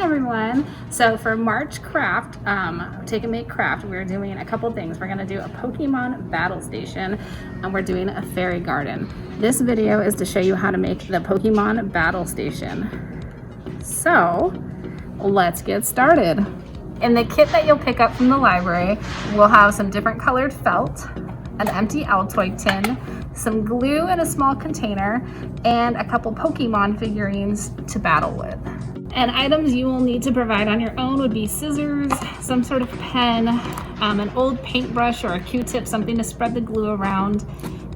everyone. So for March craft, Take and Make craft, we're doing a couple things. We're gonna do a Pokemon battle station and we're doing a fairy garden. This video is to show you how to make the Pokemon battle station. So let's get started. In the kit that you'll pick up from the library, we'll have some different colored felt, an empty Altoid tin, some glue in a small container, and a couple Pokemon figurines to battle with. And items you will need to provide on your own would be scissors, some sort of pen, an old paintbrush or a Q-tip, something to spread the glue around,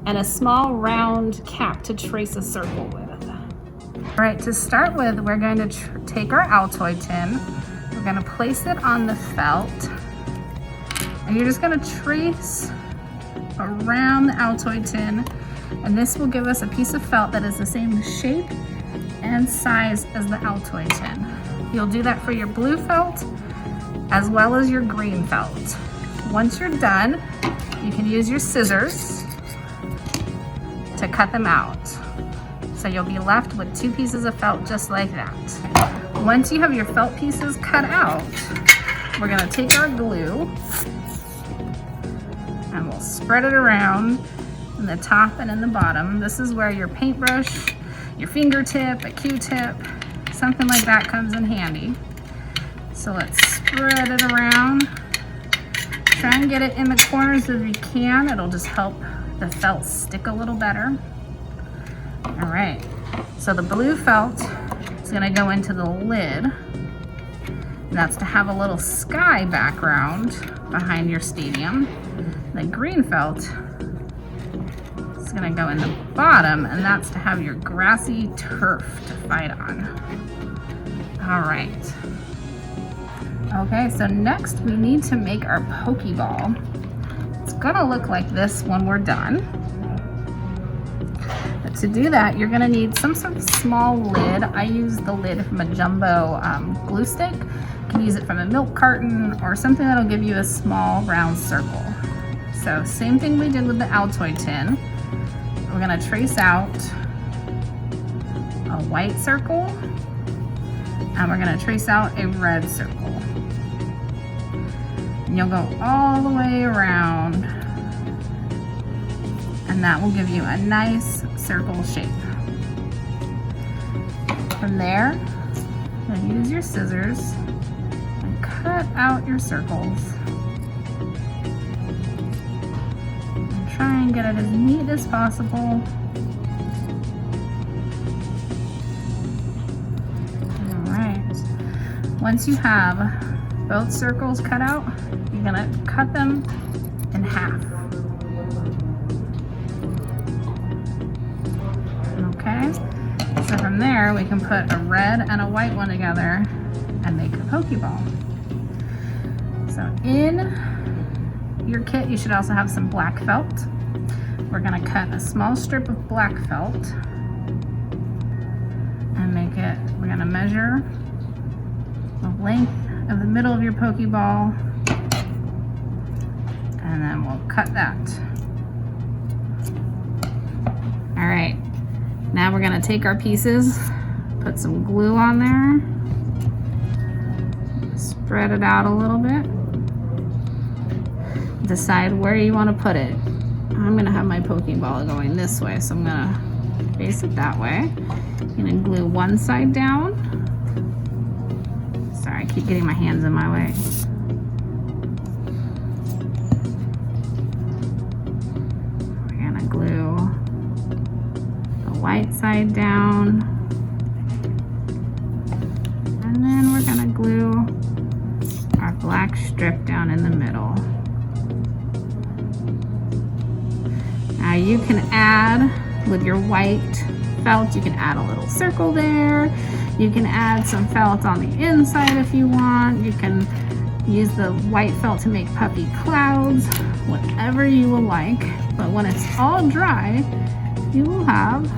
and a small round cap to trace a circle with. All right, to start with, we're going to take our Altoid tin, we're going to place it on the felt, and you're just going to trace around the Altoid tin, and this will give us a piece of felt that is the same shape and size as the Altoid tin. You'll do that for your blue felt as well as your green felt. Once you're done, you can use your scissors to cut them out. So you'll be left with two pieces of felt just like that. Once you have your felt pieces cut out, we're gonna take our glue and we'll spread it around in the top and in the bottom. This is where your paintbrush, your fingertip, a Q-tip, something like that comes in handy. So let's spread it around. Try and get it in the corners if you can. It'll just help the felt stick a little better. All right, so the blue felt is gonna go into the lid. And that's to have a little sky background behind your stadium. The green felt is gonna go in the bottom, and that's to have your grassy turf to fight on. All right. Okay, so next we need to make our Pokeball. It's gonna look like this when we're done. But to do that, you're gonna need some sort of small lid. I use the lid from a jumbo glue stick. You can use it from a milk carton or something that'll give you a small round circle. So same thing we did with the Altoid tin. We're gonna trace out a white circle and we're gonna trace out a red circle. And you'll go all the way around and that will give you a nice circle shape. From there, you're gonna use your scissors and cut out your circles. Try and get it as neat as possible. All right. Once you have both circles cut out, you're gonna cut them in half. Okay. So from there, we can put a red and a white one together and make a Pokeball. So in your kit, you should also have some black felt. We're gonna cut a small strip of black felt and make it, we're gonna measure the length of the middle of your Pokeball and then we'll cut that. All right, now we're gonna take our pieces, put some glue on there, spread it out a little bit. Decide where you want to put it. I'm gonna have my Pokeball going this way, so I'm gonna face it that way. I'm gonna glue one side down. Sorry, I keep getting my hands in my way. We're gonna glue the white side down. And then we're gonna glue our black strip down in the middle. Now you can add, with your white felt, you can add a little circle there. You can add some felt on the inside if you want. You can use the white felt to make puffy clouds, whatever you will like. But when it's all dry, you will have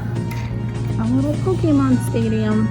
a little Pokemon stadium.